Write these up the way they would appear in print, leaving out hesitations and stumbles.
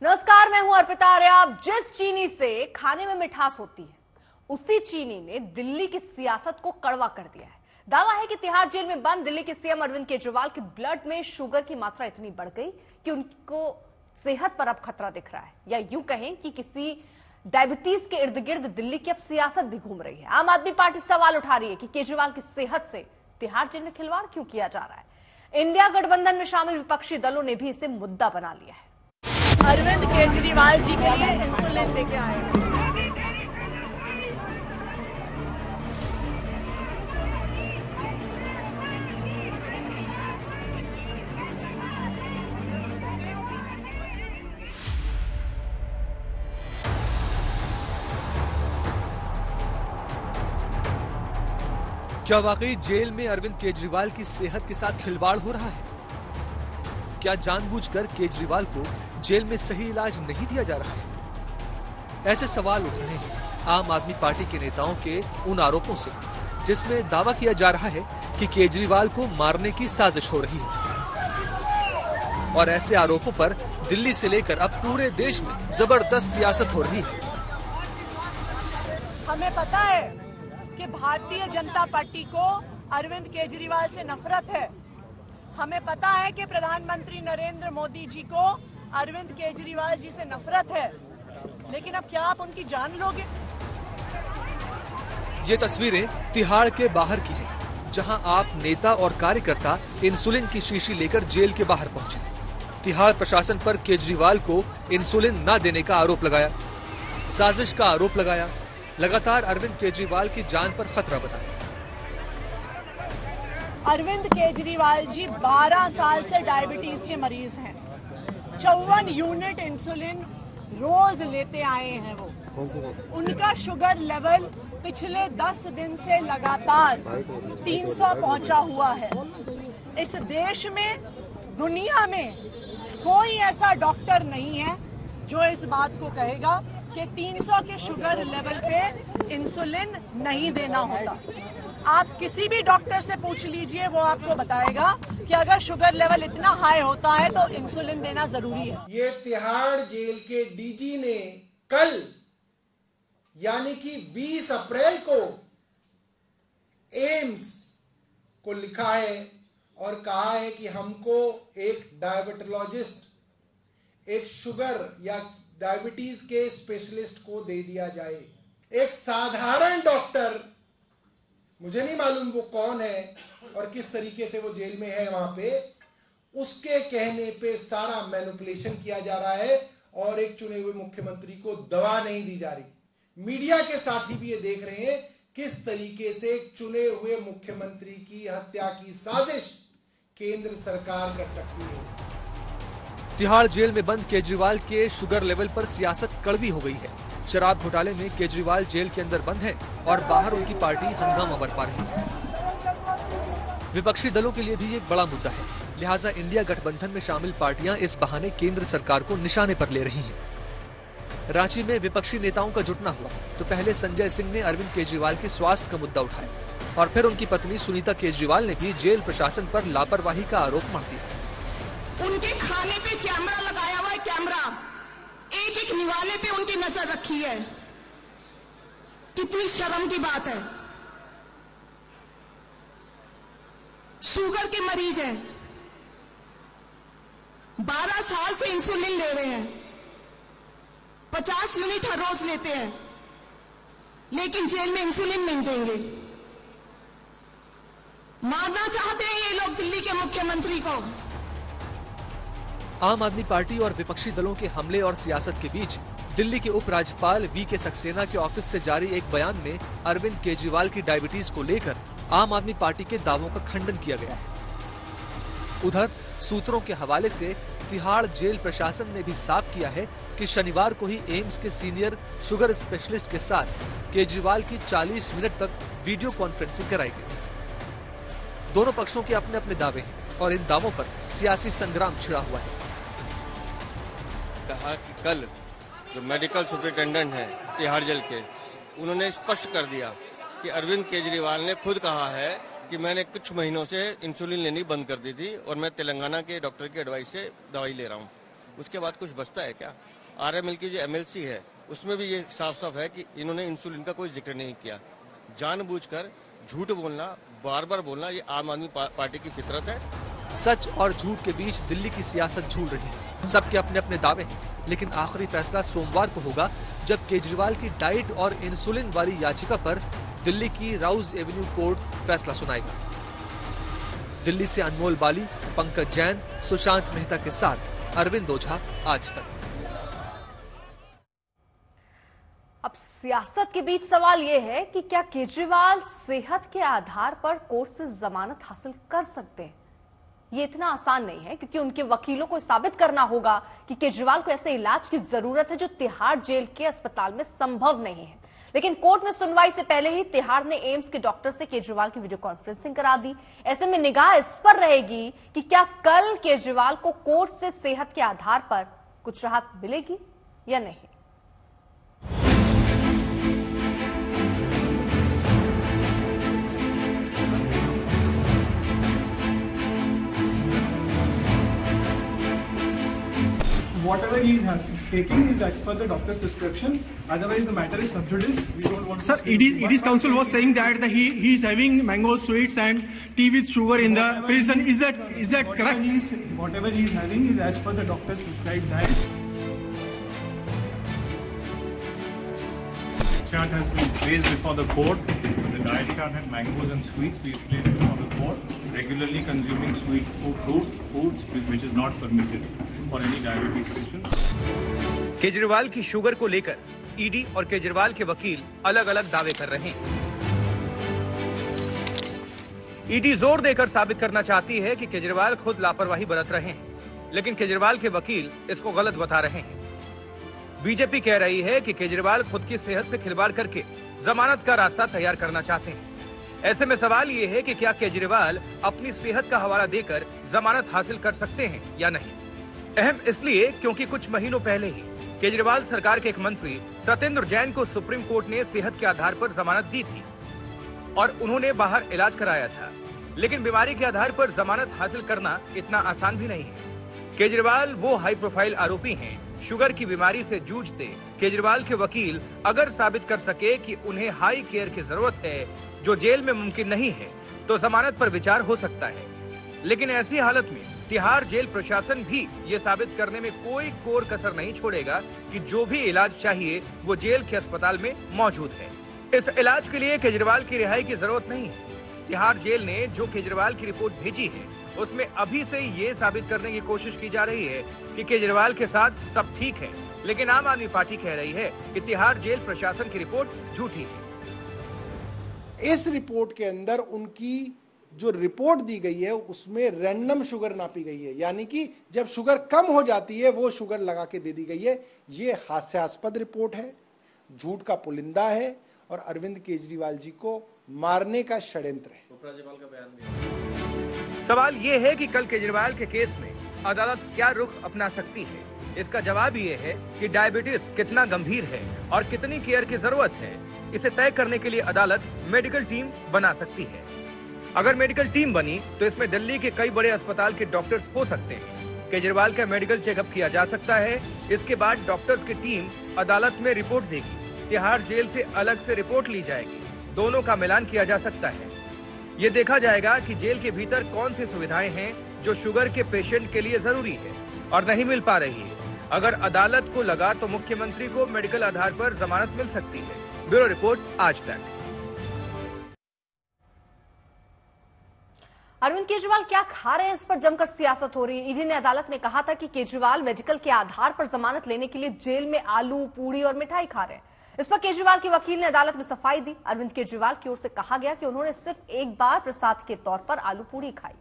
नमस्कार, मैं हूं अर्पिता आर्या। जिस चीनी से खाने में मिठास होती है, उसी चीनी ने दिल्ली की सियासत को कड़वा कर दिया है। दावा है कि तिहाड़ जेल में बंद दिल्ली के सीएम अरविंद केजरीवाल के ब्लड में शुगर की मात्रा इतनी बढ़ गई कि उनको सेहत पर अब खतरा दिख रहा है, या यूं कहें कि किसी डायबिटीज के इर्द गिर्द दिल्ली की अब सियासत भी घूम रही है। आम आदमी पार्टी सवाल उठा रही है कि केजरीवाल की सेहत से तिहाड़ जेल में खिलवाड़ क्यों किया जा रहा है। इंडिया गठबंधन में शामिल विपक्षी दलों ने भी इसे मुद्दा बना लिया है। अरविंद केजरीवाल जी के लिए इंसुलिन लेके आए हैं। क्या वाकई जेल में अरविंद केजरीवाल की सेहत के साथ खिलवाड़ हो रहा है? क्या जानबूझकर केजरीवाल को जेल में सही इलाज नहीं दिया जा रहा है? ऐसे सवाल उठ रहे हैं आम आदमी पार्टी के नेताओं के उन आरोपों से, जिसमें दावा किया जा रहा है कि केजरीवाल को मारने की साजिश हो रही है। और ऐसे आरोपों पर दिल्ली से लेकर अब पूरे देश में जबरदस्त सियासत हो रही है। हमें पता है कि भारतीय जनता पार्टी को अरविंद केजरीवाल से नफरत है। हमें पता है कि प्रधानमंत्री नरेंद्र मोदी जी को अरविंद केजरीवाल जी से नफरत है, लेकिन अब क्या आप उनकी जान लोगे? ये तस्वीरें तिहाड़ के बाहर की हैं, जहां आप नेता और कार्यकर्ता इंसुलिन की शीशी लेकर जेल के बाहर पहुंचे। तिहाड़ प्रशासन पर केजरीवाल को इंसुलिन न देने का आरोप लगाया, साजिश का आरोप लगाया, लगातार अरविंद केजरीवाल की जान पर खतरा बताया। अरविंद केजरीवाल जी 12 साल से डायबिटीज के मरीज हैं। 54 यूनिट इंसुलिन रोज लेते आए हैं वो। उनका शुगर लेवल पिछले 10 दिन से लगातार 300 पहुंचा हुआ है। इस देश में, दुनिया में कोई ऐसा डॉक्टर नहीं है जो इस बात को कहेगा कि 300 के शुगर लेवल पे इंसुलिन नहीं देना होता। आप किसी भी डॉक्टर से पूछ लीजिए, वो आपको बताएगा कि अगर शुगर लेवल इतना हाई होता है तो इंसुलिन देना जरूरी है। ये तिहाड़ जेल के डीजी ने कल यानी कि 20 अप्रैल को एम्स को लिखा है और कहा है कि हमको एक डायबिटोलॉजिस्ट, एक शुगर या डायबिटीज के स्पेशलिस्ट को दे दिया जाए। एक साधारण डॉक्टर, मुझे नहीं मालूम वो कौन है और किस तरीके से वो जेल में है वहां पे, उसके कहने पे सारा मैनिपुलेशन किया जा रहा है और एक चुने हुए मुख्यमंत्री को दवा नहीं दी जा रही। मीडिया के साथी भी ये देख रहे हैं किस तरीके से एक चुने हुए मुख्यमंत्री की हत्या की साजिश केंद्र सरकार कर सकती है। तिहाड़ जेल में बंद केजरीवाल के शुगर लेवल पर सियासत कड़वी हो गई है। शराब घोटाले में केजरीवाल जेल के अंदर बंद है और बाहर उनकी पार्टी हंगामा बरपा रही है। विपक्षी दलों के लिए भी एक बड़ा मुद्दा है, लिहाजा इंडिया गठबंधन में शामिल पार्टियां इस बहाने केंद्र सरकार को निशाने पर ले रही हैं। रांची में विपक्षी नेताओं का जुटना हुआ तो पहले संजय सिंह ने अरविंद केजरीवाल के स्वास्थ्य का मुद्दा उठाया और फिर उनकी पत्नी सुनीता केजरीवाल ने भी जेल प्रशासन पर लापरवाही का आरोप मार दिया। उनके खाने पे कैमरा लगाया हुआ है, कैमरा एक एक निवाले पे उनकी नजर रखी है। कितनी शर्म की बात है। शुगर के मरीज हैं, 12 साल से इंसुलिन ले रहे हैं, 50 यूनिट हर रोज लेते हैं, लेकिन जेल में इंसुलिन नहीं देंगे। मारना चाहते हैं ये लोग दिल्ली के मुख्यमंत्री को। आम आदमी पार्टी और विपक्षी दलों के हमले और सियासत के बीच दिल्ली के उपराज्यपाल वी.के. सक्सेना के ऑफिस से जारी एक बयान में अरविंद केजरीवाल की डायबिटीज को लेकर आम आदमी पार्टी के दावों का खंडन किया गया है। उधर सूत्रों के हवाले से तिहाड़ जेल प्रशासन ने भी साफ किया है कि शनिवार को ही एम्स के सीनियर शुगर स्पेशलिस्ट के साथ केजरीवाल की 40 मिनट तक वीडियो कॉन्फ्रेंसिंग कराई गई। दोनों पक्षों के अपने अपने दावे हैं और इन दावों पर सियासी संग्राम छिड़ा हुआ है। कहा कि कल जो मेडिकल सुपरिटेंडेंट हैं तिहाड़ जेल के, उन्होंने स्पष्ट कर दिया कि अरविंद केजरीवाल ने खुद कहा है कि मैंने कुछ महीनों से इंसुलिन लेनी बंद कर दी थी और मैं तेलंगाना के डॉक्टर की एडवाइस से दवाई ले रहा हूँ। उसके बाद कुछ बचता है क्या? RML की जो MLC है उसमें भी ये साफ साफ है कि इन्होंने इंसुलिन का कोई जिक्र नहीं किया। जानबूझकर झूठ बोलना, बार बार बोलना, ये आम आदमी पार्टी की फितरत है। सच और झूठ के बीच दिल्ली की सियासत झूल रही है। सबके अपने अपने दावे हैं, लेकिन आखिरी फैसला सोमवार को होगा जब केजरीवाल की डाइट और इंसुलिन वाली याचिका पर दिल्ली की राउज एवेन्यू कोर्ट फैसला सुनाएगा। दिल्ली से अनमोल बाली, पंकज जैन, सुशांत मेहता के साथ अरविंद ओझा, आज तक। अब सियासत के बीच सवाल यह है कि क्या केजरीवाल सेहत के आधार पर कोर्ट से जमानत हासिल कर सकते हैं? ये इतना आसान नहीं है, क्योंकि उनके वकीलों को साबित करना होगा कि केजरीवाल को ऐसे इलाज की जरूरत है जो तिहाड़ जेल के अस्पताल में संभव नहीं है। लेकिन कोर्ट में सुनवाई से पहले ही तिहाड़ ने एम्स के डॉक्टर से केजरीवाल की वीडियो कॉन्फ्रेंसिंग करा दी। ऐसे में निगाह इस पर रहेगी कि क्या कल केजरीवाल को कोर्ट से सेहत के आधार पर कुछ राहत मिलेगी या नहीं। Whatever he is taking is as per the doctor's prescription. Otherwise, the matter is sub judice. We don't want. Sir, ED's counsel was saying that he is having mango sweets and tea with sugar in the prison. Is that correct? Whatever he is having is as per the doctor's prescribed diet. Chart has been placed before the court. The diet chart had mangoes and sweets. We placed before the court. Regularly consuming sweet foods, which is not permitted for any diabetes patient. Kejriwal की sugar को लेकर ED और केजरीवाल के वकील अलग अलग दावे कर रहे हैं। ईडी जोर देकर साबित करना चाहती है कि केजरीवाल खुद लापरवाही बरत रहे हैं, लेकिन केजरीवाल के वकील इसको गलत बता रहे हैं। बीजेपी कह रही है कि केजरीवाल खुद की सेहत से खिलवाड़ करके जमानत का रास्ता तैयार करना चाहते हैं। ऐसे में सवाल ये है कि क्या केजरीवाल अपनी सेहत का हवाला देकर जमानत हासिल कर सकते हैं या नहीं। अहम इसलिए क्योंकि कुछ महीनों पहले ही केजरीवाल सरकार के एक मंत्री सत्येंद्र जैन को सुप्रीम कोर्ट ने सेहत के आधार पर जमानत दी थी और उन्होंने बाहर इलाज कराया था। लेकिन बीमारी के आधार पर जमानत हासिल करना इतना आसान भी नहीं है। केजरीवाल वो हाई प्रोफाइल आरोपी हैं, शुगर की बीमारी से जूझते केजरीवाल के वकील अगर साबित कर सके कि उन्हें हाई केयर की जरूरत है जो जेल में मुमकिन नहीं है, तो जमानत पर विचार हो सकता है। लेकिन ऐसी हालत में तिहाड़ जेल प्रशासन भी ये साबित करने में कोई कोर कसर नहीं छोड़ेगा कि जो भी इलाज चाहिए वो जेल के अस्पताल में मौजूद है। इस इलाज के लिए केजरीवाल की रिहाई की जरूरत नहीं है। तिहाड़ जेल ने जो केजरीवाल की रिपोर्ट भेजी है उसमें अभी से ये साबित करने की कोशिश की जा रही है कि केजरीवाल के साथ सब ठीक है, लेकिन आम आदमी पार्टी कह रही है कि तिहाड़ जेल प्रशासन की रिपोर्ट झूठी है। इस रिपोर्ट के अंदर उनकी जो रिपोर्ट दी गई है उसमें रैंडम शुगर नापी गई है, यानी कि जब शुगर कम हो जाती है वो शुगर लगा के दे दी गई है। ये हास्यास्पद रिपोर्ट है, झूठ का पुलिंदा है और अरविंद केजरीवाल जी को मारने का षड्यंत्र है। उपराज्यपाल का बयान दिया। सवाल ये है कि कल केजरीवाल के केस में अदालत क्या रुख अपना सकती है। इसका जवाब ये है कि डायबिटीज कितना गंभीर है और कितनी केयर की जरूरत है, इसे तय करने के लिए अदालत मेडिकल टीम बना सकती है। अगर मेडिकल टीम बनी तो इसमें दिल्ली के कई बड़े अस्पताल के डॉक्टर्स हो सकते हैं। केजरीवाल का मेडिकल चेकअप किया जा सकता है। इसके बाद डॉक्टर्स की टीम अदालत में रिपोर्ट देगी। तिहाड़ जेल से अलग से रिपोर्ट ली जाएगी, दोनों का मिलान किया जा सकता है। ये देखा जाएगा कि जेल के भीतर कौन सी सुविधाएं हैं जो शुगर के पेशेंट के लिए जरूरी है और नहीं मिल पा रही है। अगर अदालत को लगा तो मुख्यमंत्री को मेडिकल आधार पर जमानत मिल सकती है। ब्यूरो रिपोर्ट, आज तक। अरविंद केजरीवाल क्या खा रहे हैं, इस पर जमकर सियासत हो रही है। ईडी ने अदालत में कहा था कि केजरीवाल मेडिकल के आधार पर जमानत लेने के लिए जेल में आलू, पूड़ी और मिठाई खा रहे हैं। इस पर केजरीवाल के वकील ने अदालत में सफाई दी। अरविंद केजरीवाल की ओर से कहा गया कि उन्होंने सिर्फ एक बार प्रसाद के तौर पर आलू पूड़ी खाई।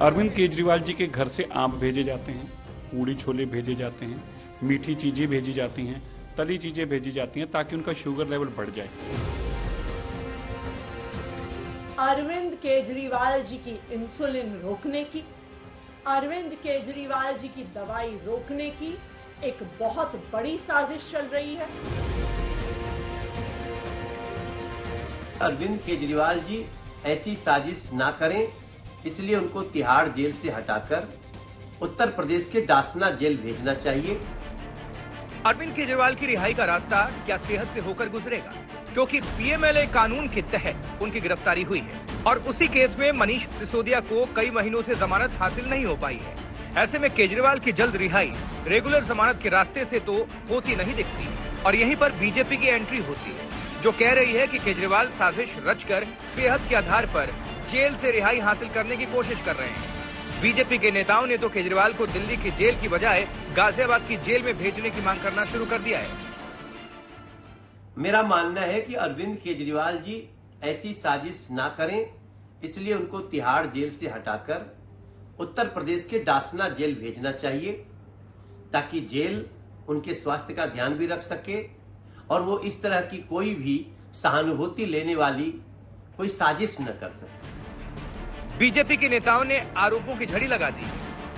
अरविंद केजरीवाल जी के घर से आम भेजे जाते हैं, पूड़ी छोले भेजे जाते हैं, मीठी चीजें भेजी जाती हैं, तली चीजें भेजी जाती हैं ताकि उनका शुगर लेवल बढ़ जाए। अरविंद केजरीवाल जी की इंसुलिन रोकने की, अरविंद केजरीवाल जी की दवाई रोकने की एक बहुत बड़ी साजिश चल रही है। अरविंद केजरीवाल जी ऐसी साजिश ना करें, इसलिए उनको तिहाड़ जेल से हटाकर उत्तर प्रदेश के डासना जेल भेजना चाहिए। अरविंद केजरीवाल की रिहाई का रास्ता क्या सेहत से होकर गुजरेगा? क्योंकि पीएमएलए कानून के तहत उनकी गिरफ्तारी हुई है और उसी केस में मनीष सिसोदिया को कई महीनों से जमानत हासिल नहीं हो पाई है। ऐसे में केजरीवाल की जल्द रिहाई रेगुलर जमानत के रास्ते से तो होती नहीं दिखती और यहीं पर बीजेपी की एंट्री होती है, जो कह रही है कि केजरीवाल साजिश रचकर सेहत के आधार पर जेल से रिहाई हासिल करने की कोशिश कर रहे हैं। बीजेपी के नेताओं ने तो केजरीवाल को दिल्ली की जेल की बजाय गाजियाबाद की जेल में भेजने की मांग करना शुरू कर दिया है। मेरा मानना है कि अरविंद केजरीवाल जी ऐसी साजिश ना करें, इसलिए उनको तिहाड़ जेल से हटाकर उत्तर प्रदेश के डासना जेल भेजना चाहिए, ताकि जेल उनके स्वास्थ्य का ध्यान भी रख सके और वो इस तरह की कोई भी सहानुभूति लेने वाली कोई साजिश न कर सके। बीजेपी के नेताओं ने आरोपों की झड़ी लगा दी।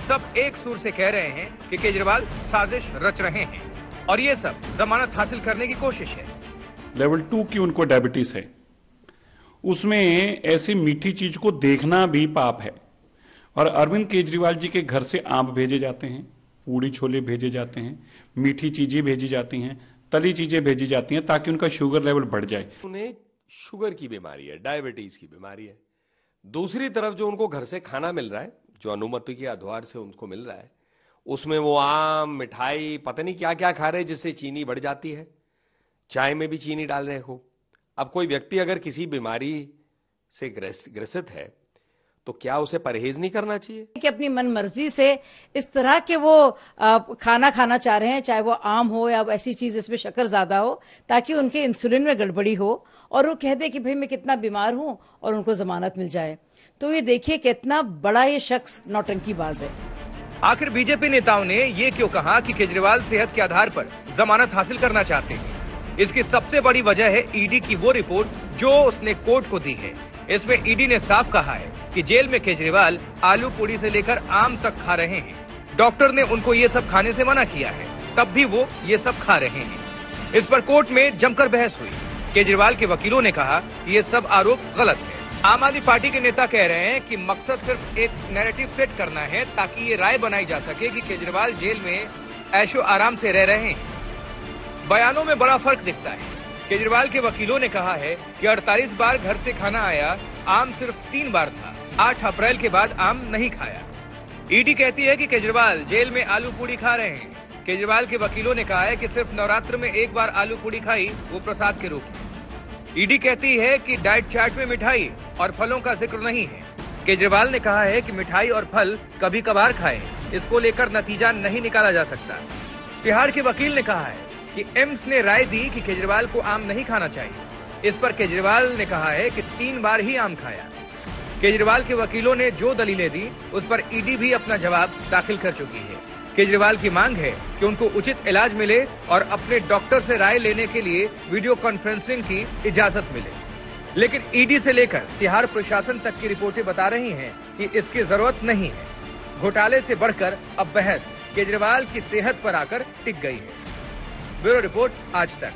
सब एक सुर से कह रहे हैं कि केजरीवाल साजिश रच रहे हैं और ये सब जमानत हासिल करने की कोशिश है। लेवल 2 की उनको डायबिटीज है, उसमें ऐसी मीठी चीज को देखना भी पाप है। और अरविंद केजरीवाल जी के घर से आम भेजे जाते हैं, पूड़ी छोले भेजे जाते हैं, मीठी चीजें भेजी जाती हैं, तली चीजें भेजी जाती हैं ताकि उनका शुगर लेवल बढ़ जाए। उन्हें शुगर की बीमारी है, डायबिटीज की बीमारी है। दूसरी तरफ जो उनको घर से खाना मिल रहा है, जो अनुमति के आधार से उनको मिल रहा है, उसमें वो आम, मिठाई, पता नहीं क्या क्या खा रहे हैं जिससे चीनी बढ़ जाती है। चाय में भी चीनी डाल रहे हो। अब कोई व्यक्ति अगर किसी बीमारी से ग्रसित है तो क्या उसे परहेज नहीं करना चाहिए कि अपनी मनमर्जी से इस तरह के वो खाना खाना चाह रहे हैं, चाहे वो आम हो या ऐसी चीज इसमें शक्कर ज्यादा हो, ताकि उनके इंसुलिन में गड़बड़ी हो और वो कह दे कि भाई मैं कितना बीमार हूं और उनको जमानत मिल जाए। तो ये देखिए कितना बड़ा ये शख्स नौटंकीबाज है। आखिर बीजेपी नेताओं ने ये क्यों कहा कि केजरीवाल सेहत के आधार पर जमानत हासिल करना चाहते हैं? इसकी सबसे बड़ी वजह है ईडी की वो रिपोर्ट जो उसने कोर्ट को दी है। इसमें ईडी ने साफ कहा है कि जेल में केजरीवाल आलू पूड़ी से लेकर आम तक खा रहे हैं। डॉक्टर ने उनको ये सब खाने से मना किया है, तब भी वो ये सब खा रहे हैं। इस पर कोर्ट में जमकर बहस हुई। केजरीवाल के वकीलों ने कहा कि ये सब आरोप गलत है। आम आदमी पार्टी के नेता कह रहे हैं कि मकसद सिर्फ एक नैरेटिव सेट करना है ताकि ये राय बनाई जा सके कि केजरीवाल जेल में ऐशो आराम से रह रहे हैं। बयानों में बड़ा फर्क दिखता है। केजरीवाल के वकीलों ने कहा है कि 48 बार घर से खाना आया, आम सिर्फ 3 बार था। 8 अप्रैल के बाद आम नहीं खाया। ईडी कहती है कि केजरीवाल जेल में आलू पूड़ी खा रहे हैं। केजरीवाल के वकीलों ने कहा है कि सिर्फ नवरात्र में 1 बार आलू पूड़ी खाई, वो प्रसाद के रूप में। ईडी कहती है कि डाइट चार्ट में मिठाई और फलों का जिक्र नहीं है। केजरीवाल ने कहा है कि मिठाई और फल कभी कभार खाए, इसको लेकर नतीजा नहीं निकाला जा सकता। तिहाड़ के वकील ने कहा है कि एम्स ने राय दी कि केजरीवाल को आम नहीं खाना चाहिए। इस पर केजरीवाल ने कहा है कि 3 बार ही आम खाया। केजरीवाल के वकीलों ने जो दलीलें दी उस पर ईडी भी अपना जवाब दाखिल कर चुकी है। केजरीवाल की मांग है कि उनको उचित इलाज मिले और अपने डॉक्टर से राय लेने के लिए वीडियो कॉन्फ्रेंसिंग की इजाजत मिले। लेकिन ईडी से लेकर तिहाड़ प्रशासन तक की रिपोर्टें बता रही हैं कि इसकी जरूरत नहीं है। घोटाले से बढ़कर अब बहस केजरीवाल की सेहत पर आकर टिक गई है। ब्यूरो रिपोर्ट, आज तक।